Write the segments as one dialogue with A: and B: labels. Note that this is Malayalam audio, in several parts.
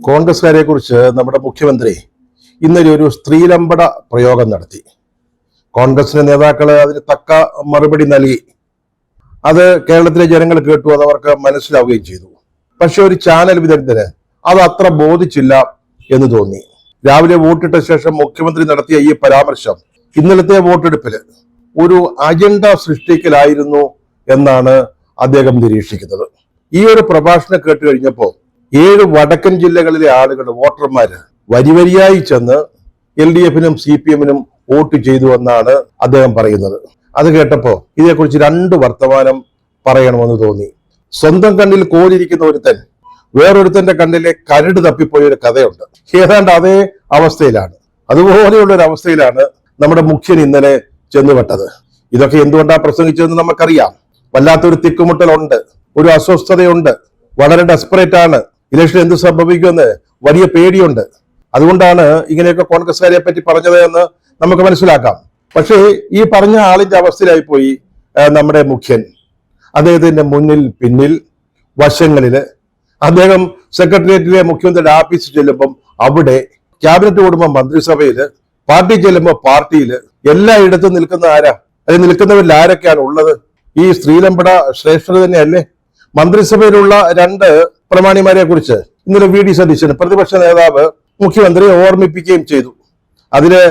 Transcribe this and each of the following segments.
A: കോൺഗ്രസ്സുകാരെ കുറിച്ച് നമ്മുടെ മുഖ്യമന്ത്രി ഇന്നലെ ഒരു സ്ത്രീലമ്പട പ്രയോഗം നടത്തി. കോൺഗ്രസിന്റെ നേതാക്കള് അതിന് തക്ക മറുപടി നൽകി. അത് കേരളത്തിലെ ജനങ്ങൾ കേട്ടു, അത് അവർക്ക് മനസ്സിലാവുകയും ചെയ്തു. പക്ഷെ ഒരു ചാനൽ വിദഗ്ധന് അത് അത്ര ബോധിച്ചില്ല എന്ന് തോന്നി. രാവിലെ വോട്ടിട്ട ശേഷം മുഖ്യമന്ത്രി നടത്തിയ ഈ പരാമർശം ഇന്നലത്തെ വോട്ടെടുപ്പില് ഒരു അജണ്ട സൃഷ്ടിക്കലായിരുന്നു എന്നാണ് അദ്ദേഹം നിരീക്ഷിക്കുന്നത്. ഈ ഒരു പ്രഭാഷണം കേട്ട് കഴിഞ്ഞപ്പോൾ 7 വടക്കൻ ജില്ലകളിലെ ആളുകൾ, വോട്ടർമാര് വരിവരിയായി ചെന്ന് LDF-നും CPM-നും വോട്ട് ചെയ്തു എന്നാണ് അദ്ദേഹം പറയുന്നത്. അത് കേട്ടപ്പോ ഇതേക്കുറിച്ച് 2 വർത്തമാനം പറയണമെന്ന് തോന്നി. സ്വന്തം കണ്ണിൽ കോലിരിക്കുന്ന ഒരുത്തൻ വേറൊരുത്തന്റെ കണ്ണിലെ കരട് തപ്പിപ്പോയ ഒരു കഥയുണ്ട്. ഏതാണ്ട് അതേ അവസ്ഥയിലാണ്, അതുപോലെയുള്ള ഒരു അവസ്ഥയിലാണ് നമ്മുടെ മുഖ്യൻ ഇന്നലെ ചെന്നുപെട്ടത്. ഇതൊക്കെ എന്തുകൊണ്ടാണ് പ്രസംഗിച്ചതെന്ന് നമുക്കറിയാം. വല്ലാത്തൊരു തിക്കുമുട്ടലുണ്ട്, ഒരു അസ്വസ്ഥതയുണ്ട്, വളരെ ഡെസ്പറേറ്റ് ആണ്. ഇലക്ഷൻ എന്ത് സംഭവിക്കുമെന്ന് വലിയ പേടിയുണ്ട്. അതുകൊണ്ടാണ് ഇങ്ങനെയൊക്കെ കോൺഗ്രസ്സുകാരെ പറ്റി പറഞ്ഞത് എന്ന് നമുക്ക് മനസ്സിലാക്കാം. പക്ഷേ ഈ പറഞ്ഞ ആളിന്റെ അവസ്ഥയിലായി പോയി നമ്മുടെ മുഖ്യൻ. അദ്ദേഹത്തിന്റെ മുന്നിൽ പിന്നിൽ വശങ്ങളില് അദ്ദേഹം സെക്രട്ടേറിയറ്റിലെ മുഖ്യമന്ത്രിയുടെ ഓഫീസിൽ ചെല്ലുമ്പം അവിടെ, ക്യാബിനറ്റ് കൂടുമ്പോൾ മന്ത്രിസഭയില്, പാർട്ടി ചെല്ലുമ്പോൾ പാർട്ടിയില്, എല്ലായിടത്തും നിൽക്കുന്ന ആരാ? അത് നിൽക്കുന്നവരിൽ ആരൊക്കെയാണ് ഉള്ളത്? ഈ സ്ത്രീലമ്പട ശ്രേഷ്ഠത തന്നെയല്ലേ? മന്ത്രിസഭയിലുള്ള 2 പ്രമാണിമാരെ കുറിച്ച് ഇന്നലെ VD സതീശൻ, പ്രതിപക്ഷ നേതാവ്, മുഖ്യമന്ത്രിയെ ഓർമ്മിപ്പിക്കുകയും ചെയ്തു. അതില്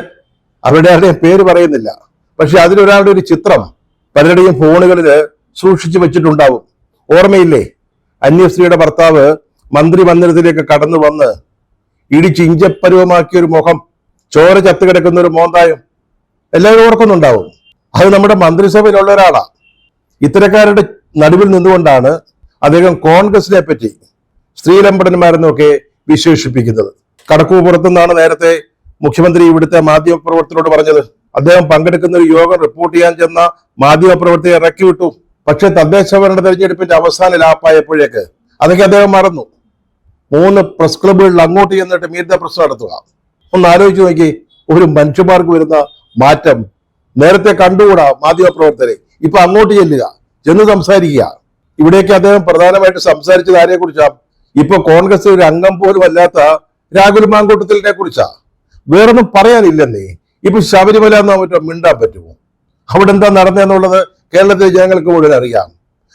A: അവരുടെ ആരുടെയും പേര് പറയുന്നില്ല. പക്ഷെ അതിലൊരാളുടെ ഒരു ചിത്രം പലരുടെയും ഫോണുകളിൽ സൂക്ഷിച്ചു വെച്ചിട്ടുണ്ടാവും. ഓർമ്മയില്ലേ? അന്യസ്ത്രീയുടെ ഭർത്താവ് മന്ത്രി മന്ദിരത്തിലേക്ക് കടന്നു വന്ന് ഇടിച്ച് ഇഞ്ചപ്പരുവമാക്കിയ ഒരു മുഖം, ചോര ചത്തുകിടക്കുന്ന ഒരു മോന്തായം എല്ലാവരും ഓർക്കുന്നുണ്ടാവും. അത് നമ്മുടെ മന്ത്രിസഭയിലുള്ള ഒരാളാ. ഇത്തരക്കാരുടെ നടുവിൽ നിന്നുകൊണ്ടാണ് അദ്ദേഹം കോൺഗ്രസിനെ പറ്റി സ്ത്രീലമ്പടന്മാരെന്നൊക്കെ വിശേഷിപ്പിക്കുന്നത്. കടക്കൂപുറത്തുനിന്നാണ് നേരത്തെ മുഖ്യമന്ത്രി ഇവിടുത്തെ മാധ്യമപ്രവർത്തകരോട് പറഞ്ഞത്. അദ്ദേഹം പങ്കെടുക്കുന്ന ഒരു യോഗം റിപ്പോർട്ട് ചെയ്യാൻ ചെന്ന മാധ്യമപ്രവർത്തകരെ ഇറക്കി വിട്ടു. പക്ഷെ തദ്ദേശ ഭരണ തെരഞ്ഞെടുപ്പിന്റെ അവസാന ലാപ്പായപ്പോഴേക്ക് അതൊക്കെ അദ്ദേഹം മറന്നു. 3 പ്രസ് ക്ലബുകളിൽ അങ്ങോട്ട് ചെന്നിട്ട് മീറ്റ് ദ പ്രസ് നടത്തുക. ഒന്ന് ആലോചിച്ച് നോക്കി, ഒരു മനുഷ്യന്മാർക്ക് വരുന്ന മാറ്റം. നേരത്തെ കണ്ടുകൂടാ മാധ്യമപ്രവർത്തകരെ, ഇപ്പൊ അങ്ങോട്ട് ചെല്ലുക, ചെന്ന് സംസാരിക്കുക. ഇവിടേക്ക് അദ്ദേഹം പ്രധാനമായിട്ട് സംസാരിച്ചത് ആരെ കുറിച്ചാ? ഇപ്പൊ കോൺഗ്രസ് ഒരു അംഗം പോലും അല്ലാത്ത രാഹുൽ മാങ്കൂട്ടത്തിലിനെ കുറിച്ചാ. വേറൊന്നും പറയാനില്ലെന്നേ. ഇപ്പൊ ശബരിമല എന്നാ പറ്റുമോ? മിണ്ടാൻ പറ്റുമോ? അവിടെ എന്താ നടന്നെന്നുള്ളത് കേരളത്തിലെ ജനങ്ങൾക്ക് മുഴുവൻ അറിയാം.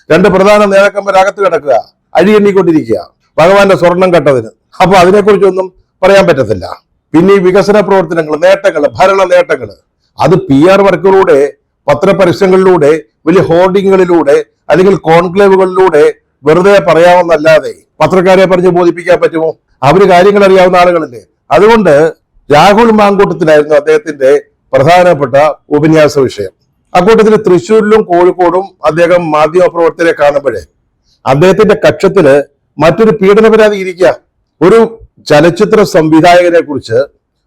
A: 2 പ്രധാന നേതാക്കന്മാർ അകത്ത് കിടക്കുക, അഴിയെണ്ണിക്കൊണ്ടിരിക്കുക, ഭഗവാന്റെ സ്വർണം കട്ടതിന്. അപ്പൊ അതിനെക്കുറിച്ചൊന്നും പറയാൻ പറ്റത്തില്ല. പിന്നെ ഈ വികസന പ്രവർത്തനങ്ങൾ, നേട്ടങ്ങൾ, ഭരണ നേട്ടങ്ങൾ, അത് PR വർക്കിലൂടെ, പത്രപരസ്യങ്ങളിലൂടെ, വലിയ ഹോർഡിങ്ങുകളിലൂടെ, അല്ലെങ്കിൽ കോൺക്ലേവുകളിലൂടെ വെറുതെ പറയാമെന്നല്ലാതെ പത്രക്കാരെ പറഞ്ഞ് ബോധിപ്പിക്കാൻ പറ്റുമോ? അവര് കാര്യങ്ങൾ അറിയാവുന്ന ആളുകളല്ലേ. അതുകൊണ്ട് രാഹുൽ മാങ്കൂട്ടത്തിലായിരുന്നു അദ്ദേഹത്തിന്റെ പ്രധാനപ്പെട്ട ഉപന്യാസ വിഷയം. അക്കൂട്ടത്തിൽ തൃശ്ശൂരിലും കോഴിക്കോടും അദ്ദേഹം മാധ്യമപ്രവർത്തകരെ കാണുമ്പോഴേ അദ്ദേഹത്തിന്റെ കക്ഷത്തില് മറ്റൊരു പീഡന പരാതി ഇരിക്കുക. ഒരു ചലച്ചിത്ര സംവിധായകനെ കുറിച്ച്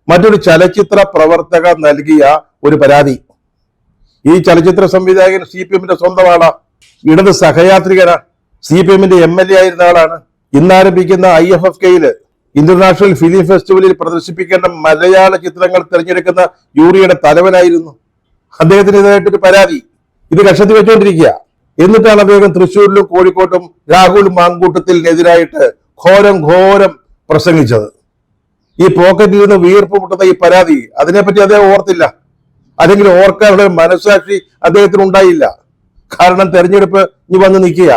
A: മറ്റൊരു ചലച്ചിത്ര പ്രവർത്തക നൽകിയ ഒരു പരാതി. ഈ ചലച്ചിത്ര സംവിധായകൻ CPM-ന്റെ സ്വന്തം ആളാ, ഇടത് സഹയാത്രികനാ, CPM-ന്റെ MLA ആയിരുന്ന ആളാണ്. ഇന്നാരംഭിക്കുന്ന IFFK-യില്, ഇന്റർനാഷണൽ ഫിലിം ഫെസ്റ്റിവലിൽ പ്രദർശിപ്പിക്കേണ്ട മലയാള ചിത്രങ്ങൾ തിരഞ്ഞെടുക്കുന്ന ജൂറിയുടെ തലവനായിരുന്നു. അദ്ദേഹത്തിന് ഇതായിട്ടൊരു പരാതി, ഇത് കക്ഷത്തിൽ വെച്ചുകൊണ്ടിരിക്കുക. എന്നിട്ടാണ് അദ്ദേഹം തൃശ്ശൂരിലും കോഴിക്കോട്ടും രാഹുൽ മാങ്കൂട്ടത്തിനെതിരായിട്ട് ഘോരം പ്രസംഗിച്ചത്. ഈ പോക്കറ്റിൽ നിന്ന് വീർപ്പ് മുട്ടുന്ന ഈ പരാതി, അതിനെപ്പറ്റി അദ്ദേഹം ഓർത്തില്ല, അല്ലെങ്കിൽ ഓർക്കാനുള്ള മനസ്സാക്ഷി അദ്ദേഹത്തിന് ഉണ്ടായില്ല. കാരണം തെരഞ്ഞെടുപ്പ് ഇനി വന്ന് നിൽക്കുക.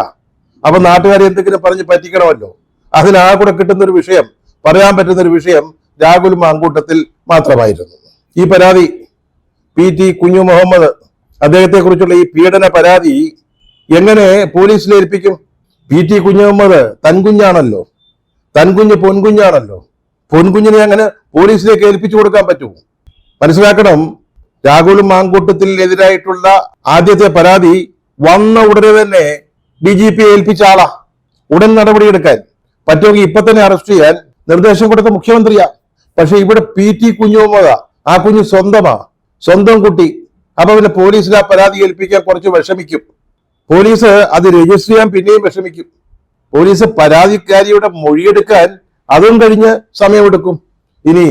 A: അപ്പൊ നാട്ടുകാരെ എന്തെങ്കിലും പറഞ്ഞ് പറ്റിക്കണമല്ലോ. അതിനാ കൂടെ കിട്ടുന്ന ഒരു വിഷയം, പറയാൻ പറ്റുന്ന ഒരു വിഷയം രാഹുൽ മാങ്കൂട്ടത്തിൽ മാത്രമായിരുന്നു. ഈ പരാതി PT കുഞ്ഞു മുഹമ്മദ്, അദ്ദേഹത്തെ കുറിച്ചുള്ള ഈ പീഡന പരാതി എങ്ങനെ പോലീസിൽ ഏൽപ്പിക്കും? PT കുഞ്ഞു മുഹമ്മദ് തൻകുഞ്ഞാണല്ലോ, തൻകുഞ്ഞ് പൊൻകുഞ്ഞാണല്ലോ. പൊൻകുഞ്ഞിനെ അങ്ങനെ പോലീസിലേക്ക് ഏൽപ്പിച്ചു കൊടുക്കാൻ പറ്റുമോ? മനസ്സിലാക്കണം, രാഹുൽ മാങ്കൂട്ടത്തിനെതിരായിട്ടുള്ള ആദ്യത്തെ പരാതി വന്ന ഉടനെ തന്നെ DGP ഏൽപ്പിച്ച ആളാ. ഉടൻ നടപടിയെടുക്കാൻ പറ്റുമെങ്കിൽ ഇപ്പൊ തന്നെ അറസ്റ്റ് ചെയ്യാൻ നിർദ്ദേശം കൊടുത്ത മുഖ്യമന്ത്രിയാ. പക്ഷെ ഇവിടെ PT കുഞ്ഞു മുഹമ്മദാ. ആ കുഞ്ഞ് സ്വന്തം കുട്ടി. അപ്പൊ പിന്നെ പോലീസിൽ ആ പരാതി ഏൽപ്പിക്കാൻ കുറച്ച് വിഷമിക്കും. പോലീസ് അത് രജിസ്റ്റർ ചെയ്യാൻ പിന്നെയും വിഷമിക്കും. പോലീസ് പരാതിക്കാരിയുടെ മൊഴിയെടുക്കാൻ അതും കഴിഞ്ഞ് സമയമെടുക്കും. ഇനി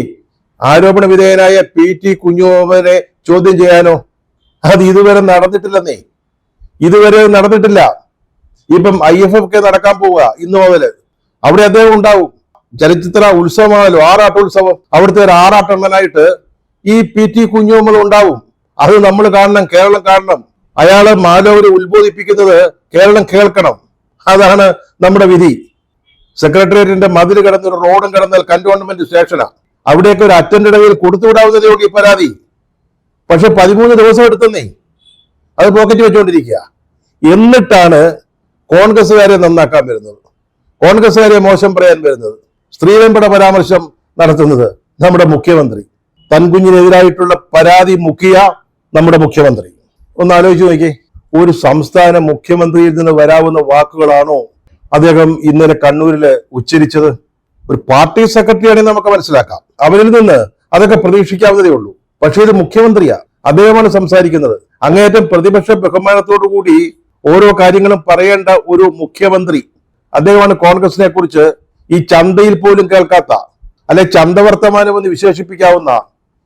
A: ആരോപണ വിധേയനായ PT കുഞ്ഞുമോഹനെ ചോദ്യം ചെയ്യാനോ? അത് ഇതുവരെ നടന്നിട്ടില്ലെന്നേ, ഇതുവരെ നടന്നിട്ടില്ല. ഇപ്പം IFFK നടക്കാൻ പോവുക ഇന്ന് മുതല്. അവിടെ അദ്ദേഹം ഉണ്ടാവും. ചലച്ചിത്ര ഉത്സവമാണല്ലോ, ആറാട്ടുത്സവം. അവിടുത്തെ ഒരു ആറാട്ടെണ്ണനായിട്ട് ഈ PT കുഞ്ഞുമ്മൾ ഉണ്ടാവും. അത് നമ്മൾ കാണണം, കേരളം കാണണം. അയാള് മാലോര് ഉത്ബോധിപ്പിക്കുന്നത് കേരളം കേൾക്കണം. അതാണ് നമ്മുടെ വിധി. സെക്രട്ടേറിയറ്റിന്റെ മതിൽ കടന്ന് ഒരു റോഡും കടന്നാൽ കന്റോൺമെന്റ് സ്റ്റേഷനാണ്. അവിടേക്ക് ഒരു അറ്റൻഡ് കയ്യിൽ കൊടുത്തുവിടാവുന്നതേ ഉള്ളൂ ഈ പരാതി. പക്ഷെ 13 ദിവസം എടുത്തന്നേ അത് പോക്കറ്റ് വെച്ചുകൊണ്ടിരിക്കുക. എന്നിട്ടാണ് കോൺഗ്രസ്സുകാരെ നന്നാക്കാൻ വരുന്നത്, കോൺഗ്രസ്സുകാരെ മോശം പറയാൻ വരുന്നത്, സ്ത്രീലമ്പട പരാമർശം നടത്തുന്നത് നമ്മുടെ മുഖ്യമന്ത്രി. തൻകുഞ്ഞിനെതിരായിട്ടുള്ള പരാതി മുഖ്യ നമ്മുടെ മുഖ്യമന്ത്രി. ഒന്ന് ആലോചിച്ച് നോക്കിയേ, ഒരു സംസ്ഥാന മുഖ്യമന്ത്രിയിൽ നിന്ന് വരാവുന്ന വാക്കുകളാണോ അദ്ദേഹം ഇന്നലെ കണ്ണൂരില് ഉച്ചരിച്ചത്? ഒരു പാർട്ടി സെക്രട്ടറിയാണെങ്കിൽ നമുക്ക് മനസ്സിലാക്കാം, അവരിൽ നിന്ന് അതൊക്കെ പ്രതീക്ഷിക്കാവുന്നതേ ഉള്ളൂ. പക്ഷേ ഇത് മുഖ്യമന്ത്രിയാ, അദ്ദേഹമാണ് സംസാരിക്കുന്നത്. അങ്ങേയറ്റം പ്രതിപക്ഷ ബഹുമാനത്തോടു കൂടി ഓരോ കാര്യങ്ങളും പറയേണ്ട ഒരു മുഖ്യമന്ത്രി അദ്ദേഹമാണ് കോൺഗ്രസിനെ കുറിച്ച് ഈ ചന്തയിൽ പോലും കേൾക്കാത്ത, അല്ലെ ചന്തവർത്തമാനം എന്ന് വിശേഷിപ്പിക്കാവുന്ന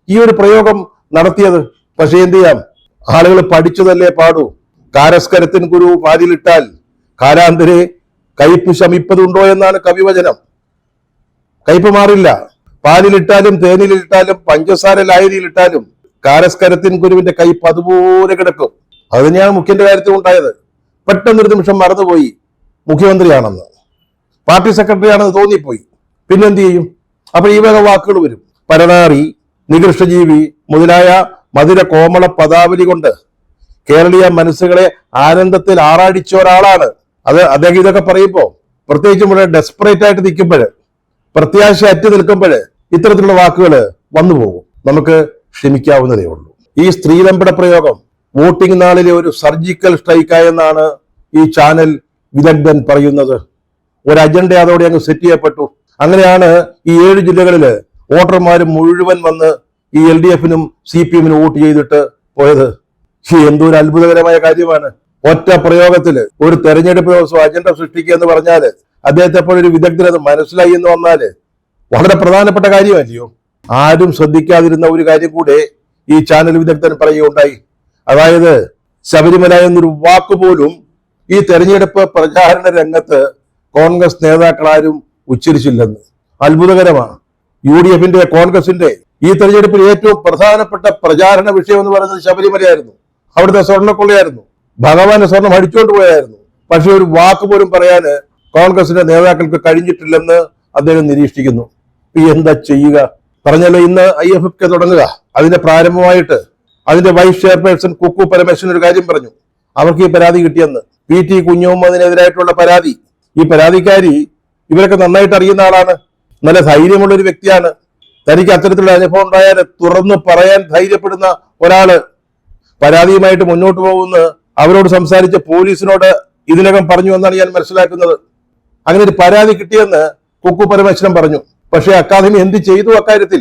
A: ഈ ഒരു പ്രയോഗം നടത്തിയത്. പക്ഷെ എന്ത് ചെയ്യാം, ആളുകൾ പഠിച്ചതല്ലേ പാടൂ. കാരസ്കരത്തിൻ ഗുരു പാലിലിട്ടാൽ കാരാന്തരെ കയ്പ് ശമിപ്പതുണ്ടോ എന്നാണ് കവിവചനം. കയ്പ് മാറില്ല. പാലിലിട്ടാലും തേനിലിട്ടാലും പഞ്ചസാര ലായനിയിലിട്ടാലും കാരസ്കരത്തിൻ ഗുരുവിന്റെ കയ്പ് അതുപോലെ കിടക്കും. അത് തന്നെയാണ് മുഖ്യന്റെ കാര്യത്തിൽ ഉണ്ടായത്. പെട്ടെന്നൊരു നിമിഷം മറന്നുപോയി മുഖ്യമന്ത്രിയാണെന്ന്, പാർട്ടി സെക്രട്ടറി ആണെന്ന് തോന്നിപ്പോയി. പിന്നെന്ത് ചെയ്യും? അപ്പൊ ഈ വക വാക്കുകൾ വരും. പരനാറി, നികൃഷ്ടജീവി മുതലായ മധുര കോമള പദാവലി കൊണ്ട് കേരളീയ മനസ്സുകളെ ആനന്ദത്തിൽ ആറാടിച്ച ഒരാളാണ്. അദ്ദേഹം ഇതൊക്കെ പറയുമ്പോ, പ്രത്യേകിച്ചും ഇവിടെ ഡെസ്പറേറ്റ് ആയിട്ട് നിൽക്കുമ്പോൾ, പ്രത്യാശ അറ്റ് നിൽക്കുമ്പോൾ ഇത്തരത്തിലുള്ള വാക്കുകൾ വന്നു പോകും. നമുക്ക് ക്ഷമിക്കാവുന്നതേ ഉള്ളൂ. ഈ സ്ത്രീലമ്പട പ്രയോഗം വോട്ടിംഗ് നാളിലെ ഒരു സർജിക്കൽ സ്ട്രൈക്കായെന്നാണ് ഈ ചാനൽ വിദഗ്ധൻ പറയുന്നത്. ഒരു അജണ്ട അതോടെ അങ്ങ് സെറ്റ് ചെയ്യപ്പെട്ടു. അങ്ങനെയാണ് ഈ 7 ജില്ലകളില് വോട്ടർമാർ മുഴുവൻ വന്ന് ഈ LDF-നും CPM-നും വോട്ട് ചെയ്തിട്ട് പോയത്. എന്തോ ഒരു അത്ഭുതകരമായ കാര്യമാണ്. ഒറ്റ പ്രയോഗത്തില് ഒരു തെരഞ്ഞെടുപ്പ് ദിവസം അജണ്ട സൃഷ്ടിക്കുക എന്ന് പറഞ്ഞാല് അദ്ദേഹത്തെ പോലെ ഒരു വിദഗ്ധൻ അത് മനസ്സിലായി എന്ന് വന്നാല് വളരെ പ്രധാനപ്പെട്ട കാര്യമല്ലയോ? ആരും ശ്രദ്ധിക്കാതിരുന്ന ഒരു കാര്യം കൂടെ ഈ ചാനൽ വിദഗ്ധൻ പറയുകയുണ്ടായി. അതായത് ശബരിമല എന്നൊരു വാക്കുപോലും ഈ തെരഞ്ഞെടുപ്പ് പ്രചാരണ രംഗത്ത് കോൺഗ്രസ് നേതാക്കളാരും ഉച്ചരിച്ചില്ലെന്ന്. അത്ഭുതകരമാണ്. UDF-ന്റെ കോൺഗ്രസിന്റെ ഈ തെരഞ്ഞെടുപ്പിൽ ഏറ്റവും പ്രധാനപ്പെട്ട പ്രചാരണ വിഷയം എന്ന് പറയുന്നത് ശബരിമലയായിരുന്നു. അവിടുത്തെ സ്വർണ്ണക്കൊള്ളയായിരുന്നു. ഭഗവാന്റെ സ്വർണം അടിച്ചുകൊണ്ട് പോയായിരുന്നു. പക്ഷെ ഒരു വാക്ക് പോലും പറയാന് കോൺഗ്രസിന്റെ നേതാക്കൾക്ക് കഴിഞ്ഞിട്ടില്ലെന്ന് അദ്ദേഹം നിരീക്ഷിക്കുന്നു. എന്താ ചെയ്യുക? പറഞ്ഞല്ലോ, ഇന്ന് IFFK തുടങ്ങുക. അതിന്റെ പ്രാരംഭമായിട്ട് അതിന്റെ വൈസ് ചെയർപേഴ്സൺ കുക്കു പരമേശ്വരൻ ഒരു കാര്യം പറഞ്ഞു. അവർക്ക് ഈ പരാതി കിട്ടിയെന്ന്. PT കുഞ്ഞുമ്മദിനെതിരായിട്ടുള്ള പരാതി. ഈ പരാതിക്കാരി ഇവരൊക്കെ നന്നായിട്ട് അറിയുന്ന ആളാണ്, നല്ല ധൈര്യമുള്ള ഒരു വ്യക്തിയാണ്. തനിക്ക് അത്തരത്തിലുള്ള അനുഭവം ഉണ്ടായാൽ തുറന്നു പറയാൻ ധൈര്യപ്പെടുന്ന ഒരാള് പരാതിയുമായിട്ട് മുന്നോട്ട് പോകുന്ന അവരോട് സംസാരിച്ച പോലീസിനോട് ഇതിനകം പറഞ്ഞു എന്നാണ് ഞാൻ മനസ്സിലാക്കുന്നത്. അങ്ങനെ ഒരു പരാതി കിട്ടിയെന്ന് കുക്കു പരമേശ്വരൻ പറഞ്ഞു. പക്ഷെ അക്കാദമി എന്ത് ചെയ്തു അക്കാര്യത്തിൽ?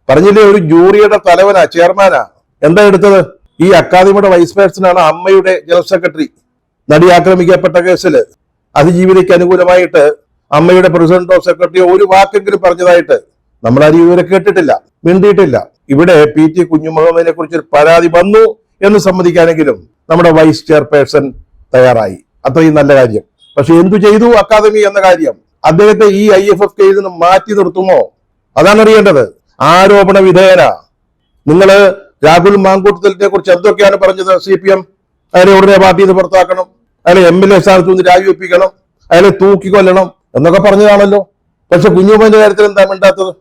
A: പറഞ്ഞില്ലേ, ഒരു ജൂറിയുടെ തലവനാ, ചെയർമാനാ. എന്താ എടുത്തത്? ഈ അക്കാദമിയുടെ വൈസ് പ്രസിഡന്റാണ് അമ്മയുടെ ജനറൽ സെക്രട്ടറി. നടി ആക്രമിക്കപ്പെട്ട കേസിൽ അതിജീവിതയ്ക്ക് അനുകൂലമായിട്ട് അമ്മയുടെ പ്രസിഡന്റോ സെക്രട്ടറിയോ ഒരു വാക്കെങ്കിലും പറഞ്ഞതായിട്ട് നമ്മളാരും ഇതുവരെ കേട്ടിട്ടില്ല, മിണ്ടിയിട്ടില്ല. ഇവിടെ PT കുഞ്ഞുമുഹമ്മദിനെ കുറിച്ച് ഒരു പരാതി വന്നു എന്ന് സമ്മതിക്കാനെങ്കിലും നമ്മുടെ വൈസ് ചെയർപേഴ്സൺ തയ്യാറായി. അത്രയും നല്ല കാര്യം. പക്ഷെ എന്തു ചെയ്തു അക്കാദമി എന്ന കാര്യം അദ്ദേഹത്തെ ഈ IFFK-യിൽ നിന്ന് മാറ്റി നിർത്തുമോ? അതാണ് അറിയേണ്ടത്. ആരോപണ വിധേയന. നിങ്ങള് രാഹുൽ മാങ്കൂട്ടത്തിനെ കുറിച്ച് എന്തൊക്കെയാണ് പറഞ്ഞത്? CPM അയാളെ ഉടനെ പാർട്ടിയിൽ നിന്ന് പുറത്താക്കണം, അയാളെ MLA സ്ഥാനത്ത് നിന്ന് രാജിവെപ്പിക്കണം, അയാളെ തൂക്കിക്കൊല്ലണം എന്നൊക്കെ പറഞ്ഞതാണല്ലോ. പക്ഷെ കുഞ്ഞുമ്മന്റെ കാര്യത്തിൽ എന്താ മിണ്ടാത്തത്?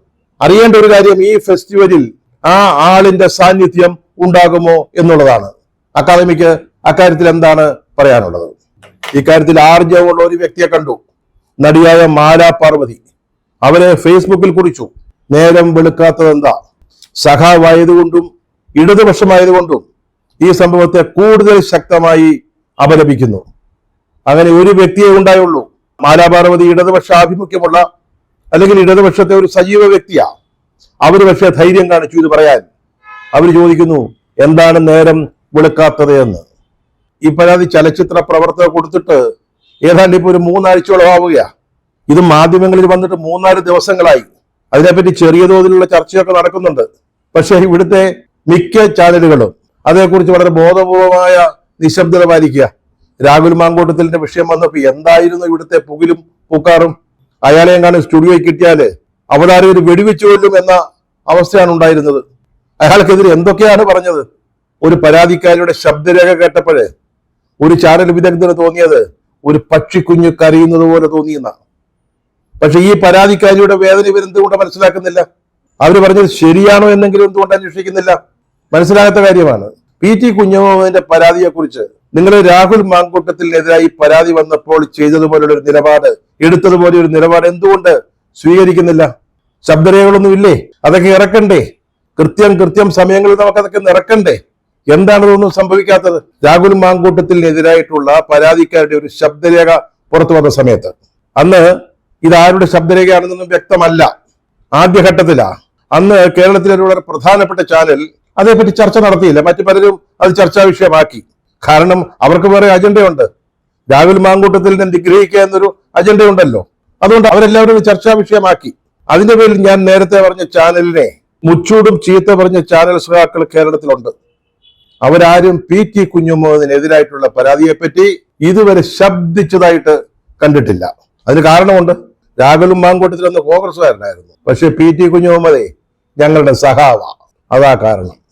A: അറിയേണ്ട ഒരു കാര്യം, ഈ ഫെസ്റ്റിവലിൽ ആ ആളിന്റെ സാന്നിധ്യം ഉണ്ടാകുമോ എന്നുള്ളതാണ്. അക്കാദമിക്ക് അക്കാര്യത്തിൽ എന്താണ് പറയാനുള്ളത്? ഇക്കാര്യത്തിൽ ആർജവമുള്ള ഒരു വ്യക്തിയെ കണ്ടു, നടിയായ മാല പാർവതി. അവരെ ഫേസ്ബുക്കിൽ കുറിച്ചു. നേരം വെളുക്കാത്തതെന്താ? സഖാവായതുകൊണ്ടും ഇടതുപക്ഷമായതുകൊണ്ടും ഈ സംഭവത്തെ കൂടുതൽ ശക്തമായി അപലപിക്കുന്നു. അങ്ങനെ ഒരു വ്യക്തിയെ ഉണ്ടായുള്ളൂ. മാലാ പാർവതി ഇടതുപക്ഷ ആഭിമുഖ്യമുള്ള, അല്ലെങ്കിൽ ഇടതുപക്ഷത്തെ ഒരു സജീവ വ്യക്തിയാ. അവര് പക്ഷേ ധൈര്യം കാണിച്ചു ഇത് പറയാൻ. അവർ ചോദിക്കുന്നു, എന്താണ് നേരം വെളുക്കാത്തത് എന്ന്. ഈ പരാതി ചലച്ചിത്ര പ്രവർത്തകർ കൊടുത്തിട്ട് ഏതാണ്ട് ഇപ്പൊ ഒരു 3 ആഴ്ചയോളം ആവുകയാ. ഇത് മാധ്യമങ്ങളിൽ വന്നിട്ട് 3-4 ദിവസങ്ങളായി. അതിനെപ്പറ്റി ചെറിയ തോതിലുള്ള ചർച്ചയൊക്കെ നടക്കുന്നുണ്ട്. പക്ഷെ ഇവിടുത്തെ മിക്ക ചാനലുകളും അതേക്കുറിച്ച് വളരെ ബോധപൂർവമായ നിശബ്ദത പാലിക്കുക. രാഹുൽ മാങ്കൂട്ടത്തിന്റെ വിഷയം വന്നപ്പോൾ എന്തായിരുന്നു ഇവിടുത്തെ പുകിലും പൂക്കാറും? അയാളെ എങ്ങാനും സ്റ്റുഡിയോയിൽ കിട്ടിയാല് അവതാരകർ വെടിവെച്ചു കൊല്ലും എന്ന അവസ്ഥയാണ് ഉണ്ടായിരുന്നത്. അയാൾക്കെതിരെ എന്തൊക്കെയാണ് പറഞ്ഞത്. ഒരു പരാതിക്കാരിയുടെ ശബ്ദരേഖ കേട്ടപ്പോഴേ ഒരു ചാനൽ വിദഗ്ധന് തോന്നിയത് ഒരു പക്ഷിക്കുഞ്ഞ് കരയുന്നത് പോലെ തോന്നിയെന്ന. പക്ഷെ ഈ പരാതിക്കാരിയുടെ വേദന ഇവരെന്തുകൊണ്ട് മനസ്സിലാക്കുന്നില്ല? അവർ പറഞ്ഞത് ശരിയാണോ എന്നെങ്കിലും എന്തുകൊണ്ട് അന്വേഷിക്കുന്നില്ല? മനസ്സിലാകാത്ത കാര്യമാണ്. PT കുഞ്ഞുമുഹമ്മദിന്റെ പരാതിയെക്കുറിച്ച് നിങ്ങൾ രാഹുൽ മാങ്കൂട്ടത്തിനെതിരായി പരാതി വന്നപ്പോൾ ചെയ്തതുപോലുള്ള ഒരു നിലപാട്, എടുത്തതുപോലെ ഒരു നിലപാട് എന്തുകൊണ്ട് സ്വീകരിക്കുന്നില്ല? ശബ്ദരേഖകളൊന്നും ഇല്ലേ? അതൊക്കെ ഇറക്കണ്ടേ? കൃത്യം സമയങ്ങളിൽ നമുക്ക് അതൊക്കെ ഇറക്കണ്ടേ? എന്താണ് ഇതൊന്നും സംഭവിക്കാത്തത്? രാഹുൽ മാങ്കൂട്ടത്തിനെതിരായിട്ടുള്ള പരാതിക്കാരുടെ ഒരു ശബ്ദരേഖ പുറത്തു വന്ന സമയത്ത് അന്ന് ഇതാരുടെ ശബ്ദരേഖയാണെന്നൊന്നും വ്യക്തമല്ല. ആദ്യഘട്ടത്തിലാ. അന്ന് കേരളത്തിലെ വളരെ പ്രധാനപ്പെട്ട ചാനൽ അതേപറ്റി ചർച്ച നടത്തിയില്ല. മറ്റു പലരും അത് ചർച്ചാ വിഷയമാക്കി. കാരണം അവർക്ക് വേറെ അജണ്ടയുണ്ട്. രാഹുൽ മാങ്കൂട്ടത്തിലിനെ നിഗ്രഹിക്കുക എന്നൊരു അജണ്ടയുണ്ടല്ലോ. അതുകൊണ്ട് അവരെല്ലാവരും ചർച്ചാ വിഷയമാക്കി. അതിന്റെ പേരിൽ ഞാൻ നേരത്തെ പറഞ്ഞ ചാനലിനെ മുച്ചൂടും ചീത്ത പറഞ്ഞ ചാനൽ സഹാക്കൾ കേരളത്തിലുണ്ട്. അവരാരും PT കുഞ്ഞുമുഹമ്മദിനെതിരായിട്ടുള്ള പരാതിയെപ്പറ്റി ഇതുവരെ ശബ്ദിച്ചതായിട്ട് കണ്ടിട്ടില്ല. അതിന് കാരണമുണ്ട്. രാഹുലും മാങ്കൂട്ടത്തിൽ അന്ന് കോൺഗ്രസ്സുകാരനായിരുന്നു. പക്ഷെ PT കുഞ്ഞുമുഹമ്മദേ ഞങ്ങളുടെ സഹാവ. അതാ കാരണം.